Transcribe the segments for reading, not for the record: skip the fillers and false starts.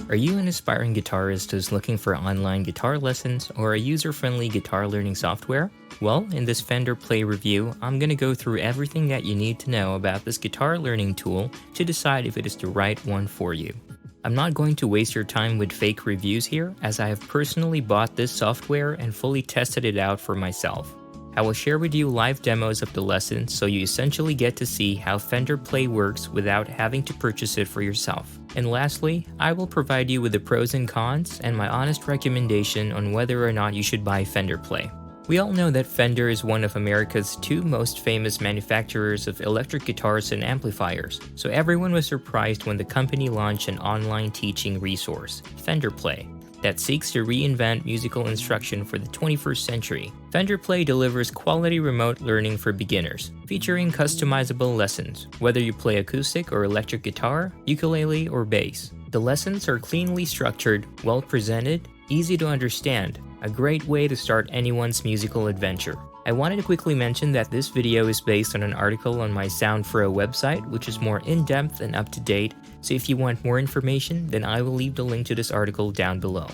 Are you an aspiring guitarist who's looking for online guitar lessons or a user-friendly guitar learning software? Well, in this Fender Play review, I'm going to go through everything that you need to know about this guitar learning tool to decide if it is the right one for you. I'm not going to waste your time with fake reviews here, as I have personally bought this software and fully tested it out for myself. I will share with you live demos of the lessons so you essentially get to see how Fender Play works without having to purchase it for yourself. And lastly, I will provide you with the pros and cons and my honest recommendation on whether or not you should buy Fender Play. We all know that Fender is one of America's two most famous manufacturers of electric guitars and amplifiers, so everyone was surprised when the company launched an online teaching resource, Fender Play, that seeks to reinvent musical instruction for the 21st century. Fender Play delivers quality remote learning for beginners, featuring customizable lessons, whether you play acoustic or electric guitar, ukulele, or bass. The lessons are cleanly structured, well presented, easy to understand, a great way to start anyone's musical adventure. I wanted to quickly mention that this video is based on an article on my Sound4O website, which is more in-depth and up-to-date, so if you want more information, then I will leave the link to this article down below.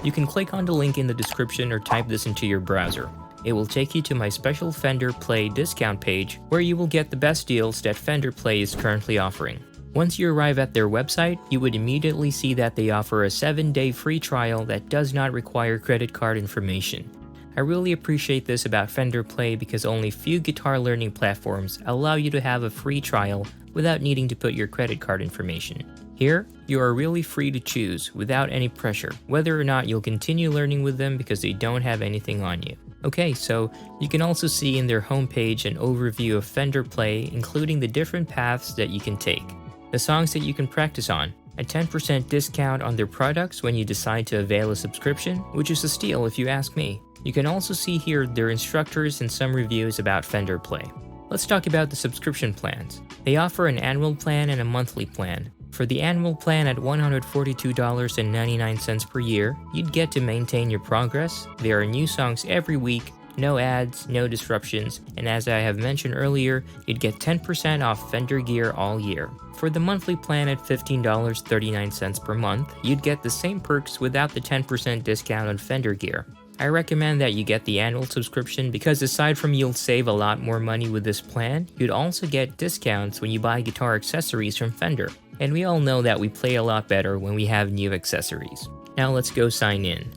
You can click on the link in the description or type this into your browser. It will take you to my special Fender Play discount page, where you will get the best deals that Fender Play is currently offering. Once you arrive at their website, you would immediately see that they offer a 7-day free trial that does not require credit card information. I really appreciate this about Fender Play because only few guitar learning platforms allow you to have a free trial without needing to put your credit card information. Here, you are really free to choose, without any pressure, whether or not you'll continue learning with them because they don't have anything on you. Okay, so you can also see in their homepage an overview of Fender Play, including the different paths that you can take, the songs that you can practice on, a 10% discount on their products when you decide to avail a subscription, which is a steal if you ask me. You can also see here their instructors and some reviews about Fender Play. Let's talk about the subscription plans. They offer an annual plan and a monthly plan. For the annual plan at $142.99 per year, you'd get to maintain your progress. There are new songs every week, no ads, no disruptions, and as I have mentioned earlier, you'd get 10% off Fender gear all year. For the monthly plan at $15.39 per month, you'd get the same perks without the 10% discount on Fender gear. I recommend that you get the annual subscription because aside from you'll save a lot more money with this plan, you'd also get discounts when you buy guitar accessories from Fender. And we all know that we play a lot better when we have new accessories. Now let's go sign in.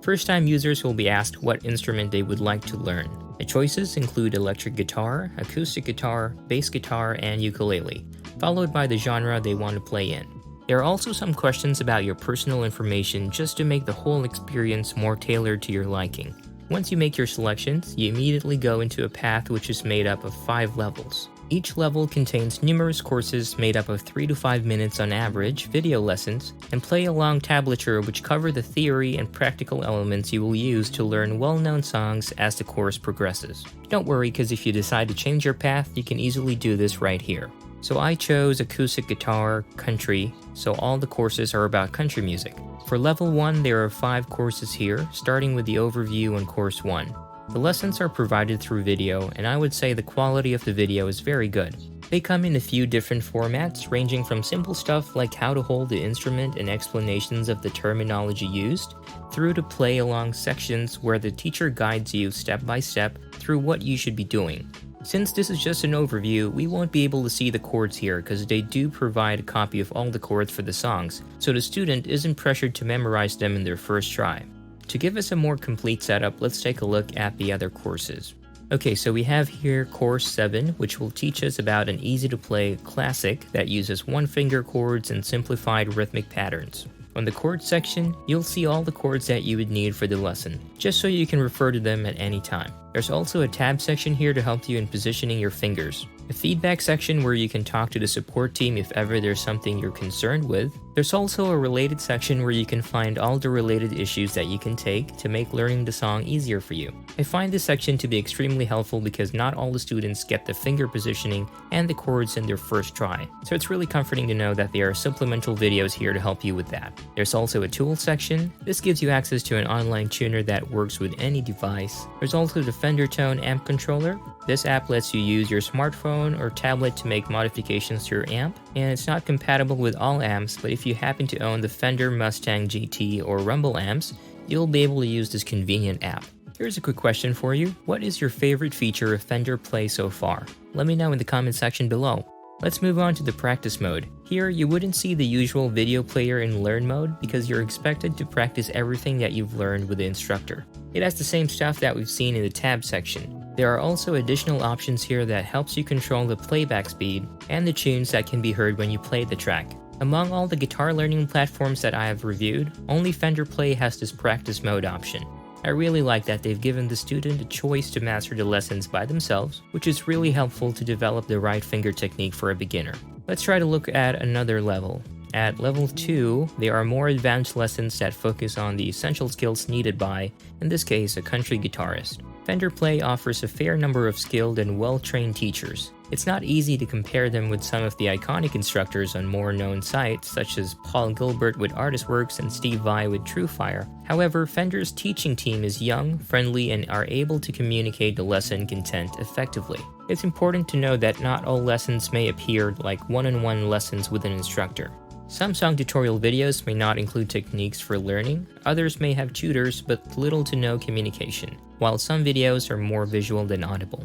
First-time users will be asked what instrument they would like to learn. The choices include electric guitar, acoustic guitar, bass guitar, and ukulele, followed by the genre they want to play in. There are also some questions about your personal information just to make the whole experience more tailored to your liking. Once you make your selections, you immediately go into a path which is made up of 5 levels. Each level contains numerous courses made up of 3 to 5 minutes on average, video lessons, and play-along tablature which cover the theory and practical elements you will use to learn well-known songs as the course progresses. Don't worry, because if you decide to change your path, you can easily do this right here. So I chose acoustic guitar, country, so all the courses are about country music. For level 1, there are 5 courses here, starting with the overview on course 1. The lessons are provided through video, and I would say the quality of the video is very good. They come in a few different formats, ranging from simple stuff like how to hold the instrument and explanations of the terminology used, through to play-along sections where the teacher guides you step by step through what you should be doing. Since this is just an overview, we won't be able to see the chords here because they do provide a copy of all the chords for the songs, so the student isn't pressured to memorize them in their first try. To give us a more complete setup, let's take a look at the other courses. Okay, so we have here course 7, which will teach us about an easy-to-play classic that uses one-finger chords and simplified rhythmic patterns. On the chords section, you'll see all the chords that you would need for the lesson, just so you can refer to them at any time. There's also a tab section here to help you in positioning your fingers, a feedback section where you can talk to the support team if ever there's something you're concerned with. There's also a related section where you can find all the related issues that you can take to make learning the song easier for you. I find this section to be extremely helpful because not all the students get the finger positioning and the chords in their first try, so it's really comforting to know that there are supplemental videos here to help you with that. There's also a tools section. This gives you access to an online tuner that works with any device. There's also the Fender Tone amp controller. This app lets you use your smartphone or tablet to make modifications to your amp. and it's not compatible with all amps, but if you happen to own the Fender Mustang GT or Rumble amps, you'll be able to use this convenient app. Here's a quick question for you. What is your favorite feature of Fender Play so far? Let me know in the comment section below. Let's move on to the practice mode. Here, you wouldn't see the usual video player in learn mode because you're expected to practice everything that you've learned with the instructor. It has the same stuff that we've seen in the tab section. There are also additional options here that helps you control the playback speed and the tunes that can be heard when you play the track. Among all the guitar learning platforms that I have reviewed, only Fender Play has this practice mode option. I really like that they've given the student a choice to master the lessons by themselves, which is really helpful to develop the right finger technique for a beginner. Let's try to look at another level. At level 2, there are more advanced lessons that focus on the essential skills needed by, in this case, a country guitarist. Fender Play offers a fair number of skilled and well-trained teachers. It's not easy to compare them with some of the iconic instructors on more known sites such as Paul Gilbert with ArtistWorks and Steve Vai with TrueFire. However, Fender's teaching team is young, friendly, and are able to communicate the lesson content effectively. It's important to know that not all lessons may appear like one-on-one lessons with an instructor. Some song tutorial videos may not include techniques for learning, others may have tutors but little to no communication, while some videos are more visual than audible.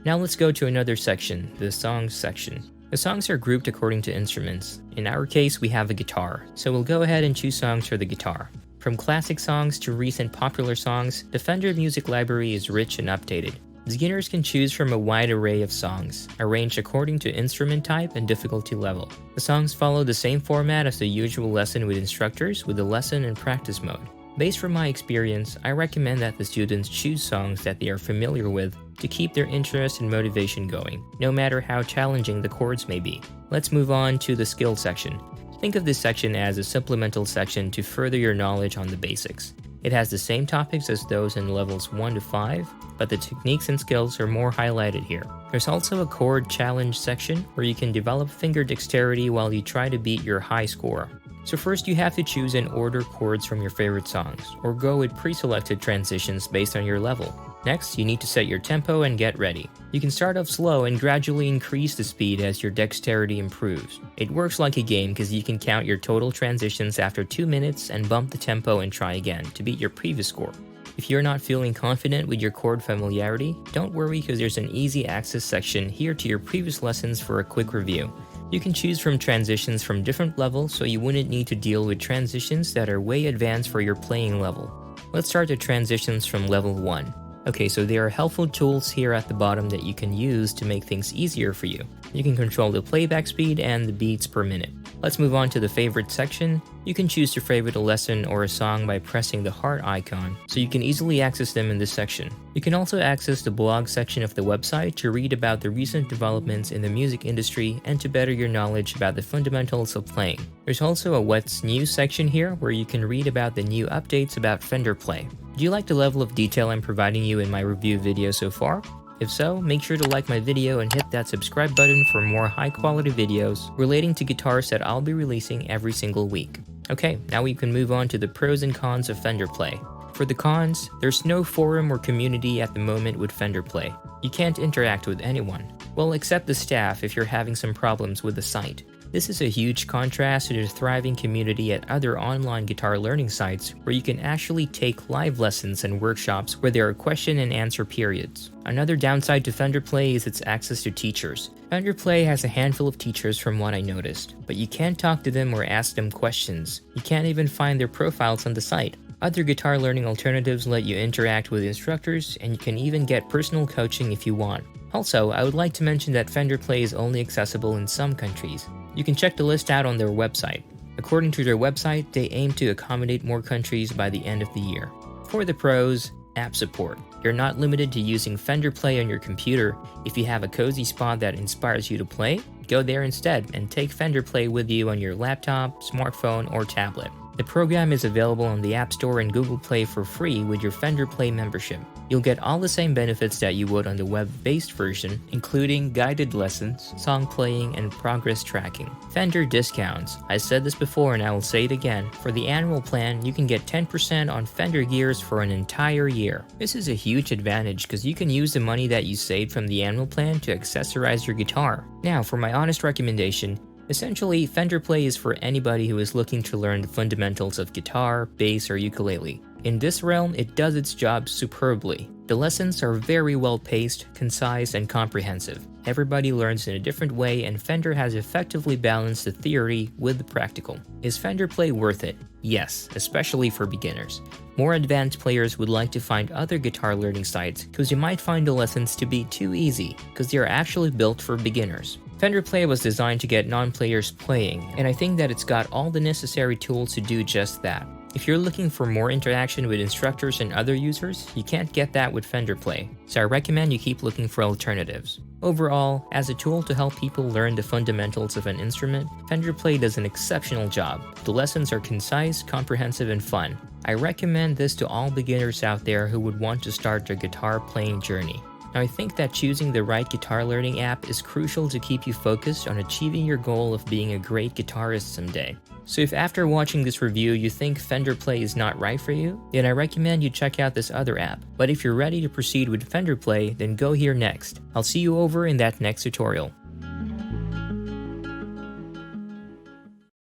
Now let's go to another section, the songs section. The songs are grouped according to instruments. In our case, we have a guitar, so we'll go ahead and choose songs for the guitar. From classic songs to recent popular songs, the Fender music library is rich and updated. Beginners can choose from a wide array of songs, arranged according to instrument type and difficulty level. The songs follow the same format as the usual lesson with instructors, with the lesson and practice mode. Based from my experience, I recommend that the students choose songs that they are familiar with to keep their interest and motivation going, no matter how challenging the chords may be. Let's move on to the skill section. Think of this section as a supplemental section to further your knowledge on the basics. It has the same topics as those in levels 1 to 5, but the techniques and skills are more highlighted here. There's also a chord challenge section where you can develop finger dexterity while you try to beat your high score. So first you have to choose and order chords from your favorite songs, or go with pre-selected transitions based on your level. Next, you need to set your tempo and get ready. You can start off slow and gradually increase the speed as your dexterity improves. It works like a game because you can count your total transitions after 2 minutes and bump the tempo and try again to beat your previous score. If you're not feeling confident with your chord familiarity, don't worry because there's an easy access section here to your previous lessons for a quick review. You can choose from transitions from different levels so you wouldn't need to deal with transitions that are way advanced for your playing level. Let's start the transitions from level 1. Okay, so there are helpful tools here at the bottom that you can use to make things easier for you. You can control the playback speed and the beats per minute. Let's move on to the favorite section. You can choose to favorite a lesson or a song by pressing the heart icon, so you can easily access them in this section. You can also access the blog section of the website to read about the recent developments in the music industry and to better your knowledge about the fundamentals of playing. There's also a What's New section here where you can read about the new updates about Fender Play. Do you like the level of detail I'm providing you in my review video so far? If so, make sure to like my video and hit that subscribe button for more high quality videos relating to guitars that I'll be releasing every single week. Okay, now we can move on to the pros and cons of Fender Play. For the cons, there's no forum or community at the moment with Fender Play. You can't interact with anyone. Well, except the staff if you're having some problems with the site. This is a huge contrast to the thriving community at other online guitar learning sites where you can actually take live lessons and workshops where there are question and answer periods. Another downside to Fender Play is its access to teachers. Fender Play has a handful of teachers from what I noticed, but you can't talk to them or ask them questions. You can't even find their profiles on the site. Other guitar learning alternatives let you interact with instructors, and you can even get personal coaching if you want. Also, I would like to mention that Fender Play is only accessible in some countries. You can check the list out on their website. According to their website, they aim to accommodate more countries by the end of the year. For the pros, app support. You're not limited to using Fender Play on your computer. If you have a cozy spot that inspires you to play, go there instead and take Fender Play with you on your laptop, smartphone, or tablet. The program is available on the App Store and Google Play for free with your Fender Play membership. You'll get all the same benefits that you would on the web-based version, including guided lessons, song playing, and progress tracking. Fender discounts. I said this before and I will say it again. For the annual plan, you can get 10% on Fender gears for an entire year. This is a huge advantage because you can use the money that you saved from the annual plan to accessorize your guitar. Now, for my honest recommendation, Essentially, Fender Play is for anybody who is looking to learn the fundamentals of guitar, bass, or ukulele. In this realm, it does its job superbly. The lessons are very well paced, concise, and comprehensive. Everybody learns in a different way, and Fender has effectively balanced the theory with the practical. Is Fender Play worth it? Yes, especially for beginners. More advanced players would like to find other guitar learning sites because you might find the lessons to be too easy because they are actually built for beginners. Fender Play was designed to get non-players playing, and I think that it's got all the necessary tools to do just that. If you're looking for more interaction with instructors and other users, you can't get that with Fender Play, so I recommend you keep looking for alternatives. Overall, as a tool to help people learn the fundamentals of an instrument, Fender Play does an exceptional job. The lessons are concise, comprehensive, and fun. I recommend this to all beginners out there who would want to start their guitar playing journey. Now, I think that choosing the right guitar learning app is crucial to keep you focused on achieving your goal of being a great guitarist someday. So if after watching this review you think Fender Play is not right for you, then I recommend you check out this other app. But if you're ready to proceed with Fender Play, then go here next. I'll see you over in that next tutorial.